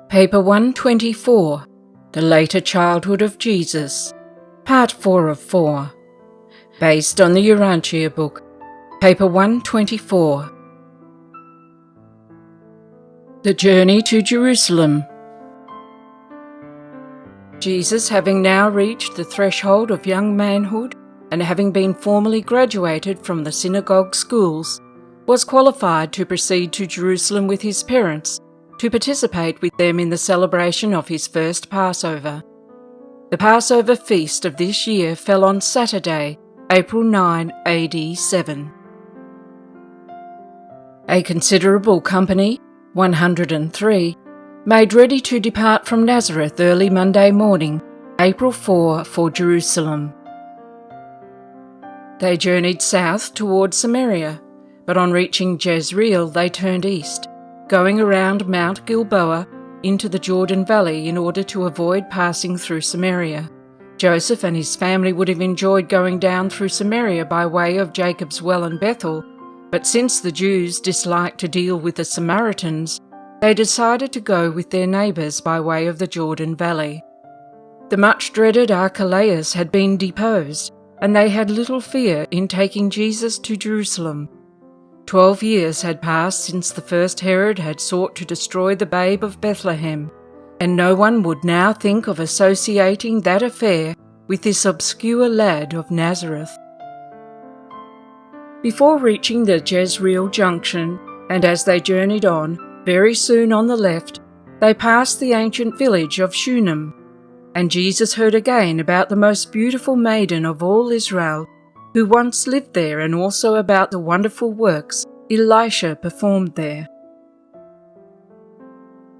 Paper 124, The Later Childhood of Jesus, Part 4 of 4, based on the Urantia Book, Paper 124. The Journey to Jerusalem. Jesus, having now reached the threshold of young manhood, and having been formally graduated from the synagogue schools, was qualified to proceed to Jerusalem with his parents, to participate with them in the celebration of his first Passover. The Passover feast of this year fell on Saturday, April 9 AD 7. A considerable company, 103, made ready to depart from Nazareth early Monday morning, April 4, for Jerusalem. They journeyed south towards Samaria, but on reaching Jezreel they turned east, going around Mount Gilboa into the Jordan Valley in order to avoid passing through Samaria. Joseph and his family would have enjoyed going down through Samaria by way of Jacob's Well and Bethel, but since the Jews disliked to deal with the Samaritans, they decided to go with their neighbours by way of the Jordan Valley. The much-dreaded Archelaus had been deposed, and they had little fear in taking Jesus to Jerusalem. 12 years had passed since the first Herod had sought to destroy the babe of Bethlehem, and no one would now think of associating that affair with this obscure lad of Nazareth. Before reaching the Jezreel junction, and as they journeyed on, very soon on the left, they passed the ancient village of Shunem, and Jesus heard again about the most beautiful maiden of all Israel, who once lived there, and also about the wonderful works Elisha performed there.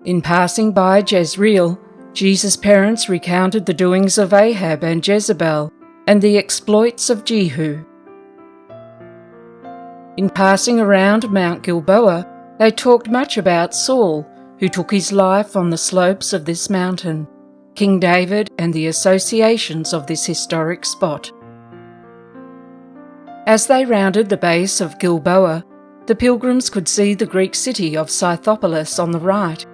In passing by Jezreel, Jesus' parents recounted the doings of Ahab and Jezebel, and the exploits of Jehu. In passing around Mount Gilboa, they talked much about Saul, who took his life on the slopes of this mountain, King David, and the associations of this historic spot. As they rounded the base of Gilboa, the pilgrims could see the Greek city of Scythopolis on the right.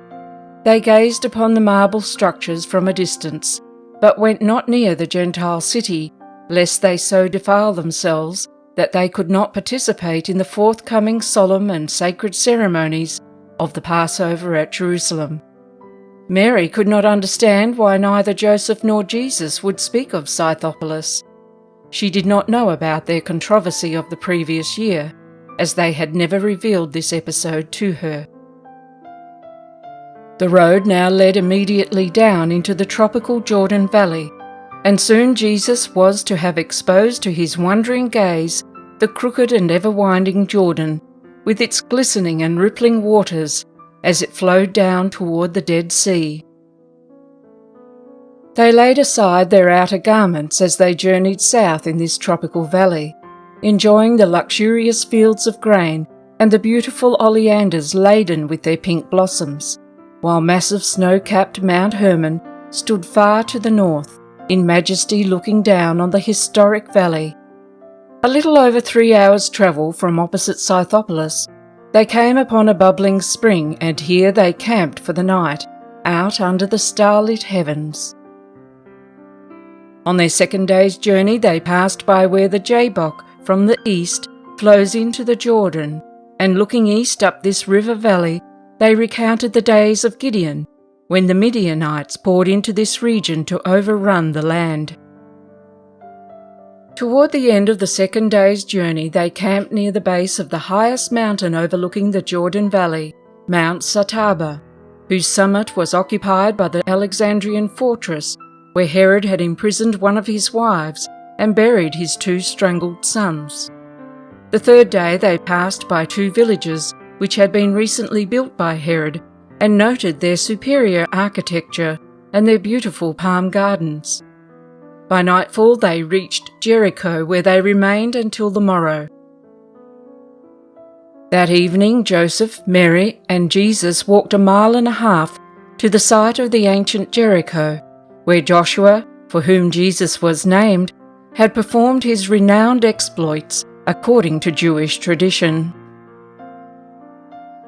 They gazed upon the marble structures from a distance, but went not near the Gentile city, lest they so defile themselves that they could not participate in the forthcoming solemn and sacred ceremonies of the Passover at Jerusalem. Mary could not understand why neither Joseph nor Jesus would speak of Scythopolis. She did not know about their controversy of the previous year, as they had never revealed this episode to her. The road now led immediately down into the tropical Jordan Valley, and soon Jesus was to have exposed to his wondering gaze the crooked and ever-winding Jordan, with its glistening and rippling waters as it flowed down toward the Dead Sea. They laid aside their outer garments as they journeyed south in this tropical valley, enjoying the luxurious fields of grain and the beautiful oleanders laden with their pink blossoms, while massive snow-capped Mount Hermon stood far to the north, in majesty looking down on the historic valley. A little over 3 hours' travel from opposite Scythopolis, they came upon a bubbling spring, and here they camped for the night, out under the starlit heavens. On their second day's journey they passed by where the Jabbok from the east flows into the Jordan, and looking east up this river valley, they recounted the days of Gideon, when the Midianites poured into this region to overrun the land. Toward the end of the second day's journey they camped near the base of the highest mountain overlooking the Jordan Valley, Mount Sataba, whose summit was occupied by the Alexandrian fortress where Herod had imprisoned one of his wives and buried his 2 strangled sons. The third day they passed by 2 villages which had been recently built by Herod, and noted their superior architecture and their beautiful palm gardens. By nightfall they reached Jericho, where they remained until the morrow. That evening Joseph, Mary, and Jesus walked 1.5 miles to the site of the ancient Jericho, where Joshua, for whom Jesus was named, had performed his renowned exploits according to Jewish tradition.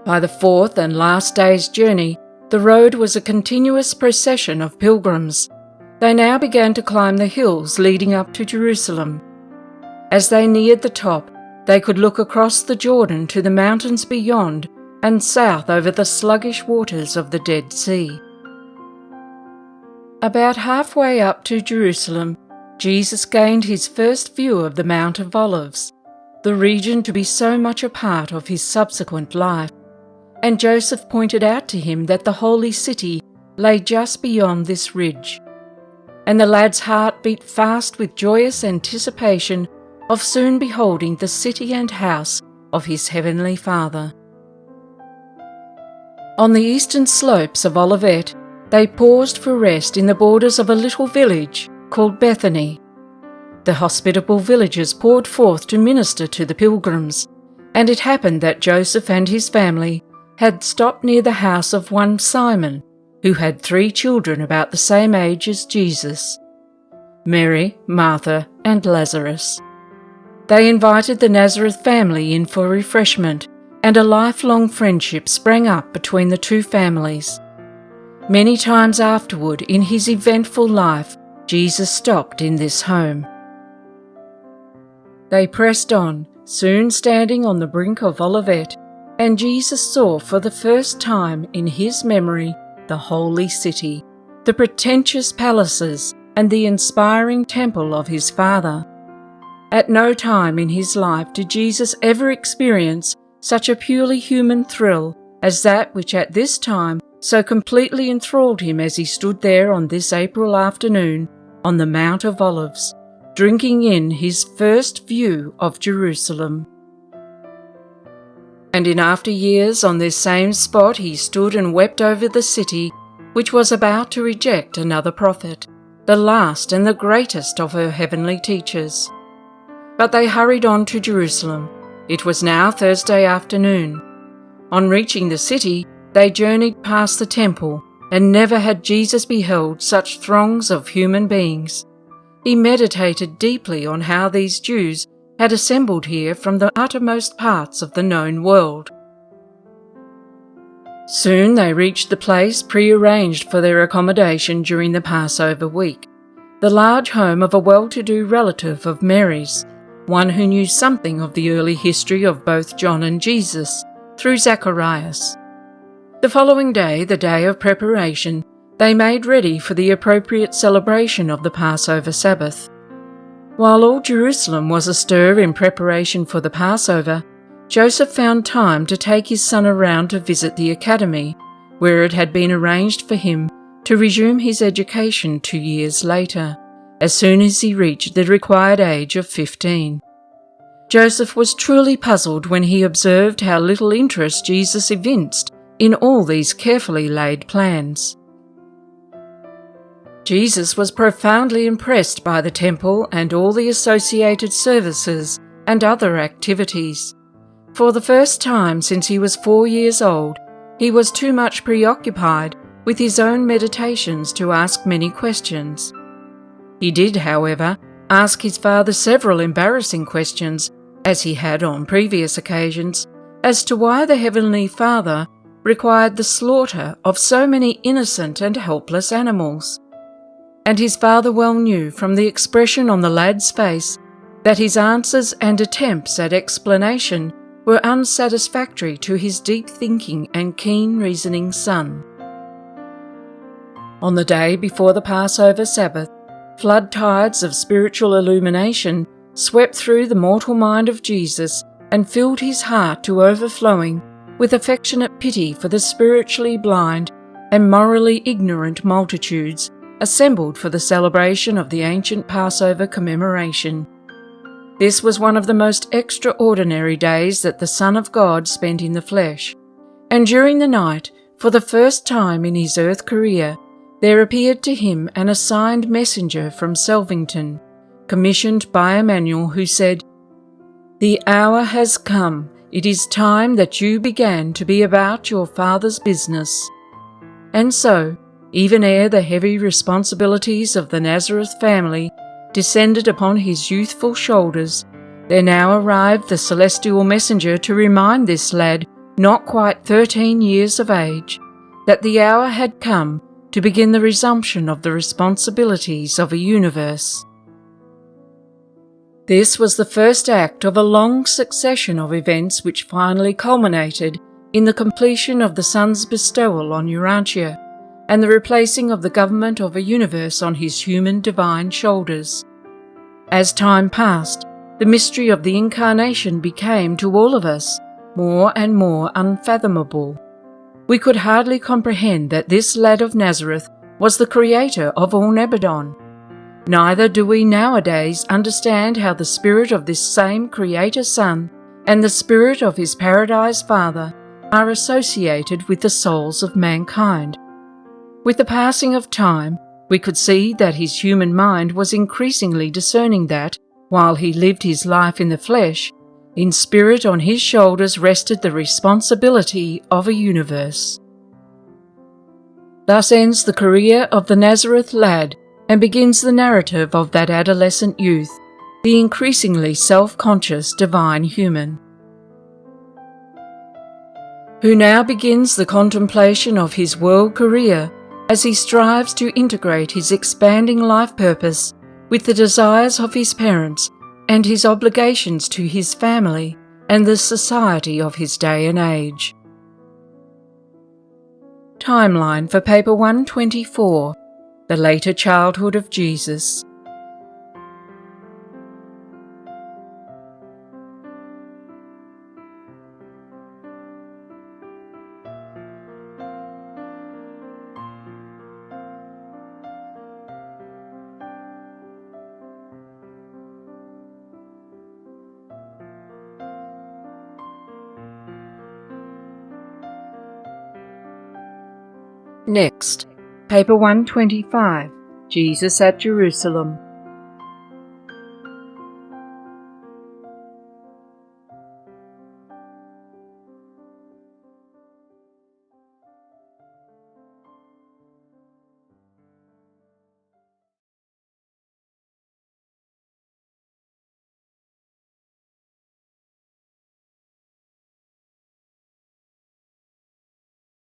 By the fourth and last day's journey, The road was a continuous procession of pilgrims. They now began to climb the hills leading up to Jerusalem. As they neared the top, they could look across the Jordan to the mountains beyond and south over the sluggish waters of the Dead Sea. About halfway up to Jerusalem, Jesus gained his first view of the Mount of Olives, the region to be so much a part of his subsequent life, and Joseph pointed out to him that the holy city lay just beyond this ridge. And the lad's heart beat fast with joyous anticipation of soon beholding the city and house of his heavenly Father. On the eastern slopes of Olivet, they paused for rest in the borders of a little village called Bethany. The hospitable villagers poured forth to minister to the pilgrims, and it happened that Joseph and his family had stopped near the house of one Simon, who had 3 children about the same age as Jesus: Mary, Martha, and Lazarus. They invited the Nazareth family in for refreshment, and a lifelong friendship sprang up between the 2 families. Many times afterward in his eventful life, Jesus stopped in this home. They pressed on, soon standing on the brink of Olivet, and Jesus saw for the first time in his memory the holy city, the pretentious palaces, and the inspiring temple of his Father. At no time in his life did Jesus ever experience such a purely human thrill as that which at this time so completely enthralled him as he stood there on this April afternoon on the Mount of Olives, drinking in his first view of Jerusalem. And in after years on this same spot he stood and wept over the city which was about to reject another prophet, the last and the greatest of her heavenly teachers. But they hurried on to Jerusalem. It was now Thursday afternoon. On reaching the city, they journeyed past the temple, and never had Jesus beheld such throngs of human beings. He meditated deeply on how these Jews had assembled here from the uttermost parts of the known world. Soon they reached the place prearranged for their accommodation during the Passover week, the large home of a well-to-do relative of Mary's, one who knew something of the early history of both John and Jesus, through Zacharias. The following day, the day of preparation, they made ready for the appropriate celebration of the Passover Sabbath. While all Jerusalem was astir in preparation for the Passover, Joseph found time to take his son around to visit the academy, where it had been arranged for him to resume his education 2 years later, as soon as he reached the required age of 15. Joseph was truly puzzled when he observed how little interest Jesus evinced in all these carefully laid plans. Jesus was profoundly impressed by the temple and all the associated services and other activities. For the first time since he was 4 years old, he was too much preoccupied with his own meditations to ask many questions. He did, however, ask his father several embarrassing questions, as he had on previous occasions, as to why the Heavenly Father required the slaughter of so many innocent and helpless animals. And his father well knew from the expression on the lad's face that his answers and attempts at explanation were unsatisfactory to his deep-thinking and keen-reasoning son. On the day before the Passover Sabbath, flood tides of spiritual illumination swept through the mortal mind of Jesus and filled his heart to overflowing with affectionate pity for the spiritually blind and morally ignorant multitudes assembled for the celebration of the ancient Passover commemoration. This was one of the most extraordinary days that the Son of God spent in the flesh, and during the night, for the first time in his earth career, there appeared to him an assigned messenger from Selvington, commissioned by Emmanuel, who said, "The hour has come. It is time that you began to be about your Father's business." And so, even ere the heavy responsibilities of the Nazareth family descended upon his youthful shoulders, there now arrived the celestial messenger to remind this lad, not quite 13 years of age, that the hour had come to begin the resumption of the responsibilities of a universe. This was the first act of a long succession of events which finally culminated in the completion of the Son's bestowal on Urantia and the replacing of the government of a universe on his human divine shoulders. As time passed, the mystery of the Incarnation became to all of us more and more unfathomable. We could hardly comprehend that this lad of Nazareth was the creator of all Nebadon. Neither do we nowadays understand how the spirit of this same Creator Son and the spirit of his Paradise Father are associated with the souls of mankind. With the passing of time, we could see that his human mind was increasingly discerning that, while he lived his life in the flesh, in spirit on his shoulders rested the responsibility of a universe. Thus ends the career of the Nazareth lad and begins the narrative of that adolescent youth, the increasingly self-conscious divine human, who now begins the contemplation of his world career as he strives to integrate his expanding life purpose with the desires of his parents and his obligations to his family and the society of his day and age. Timeline for Paper 124, The Later Childhood of Jesus. Next, Paper 125, Jesus at Jerusalem.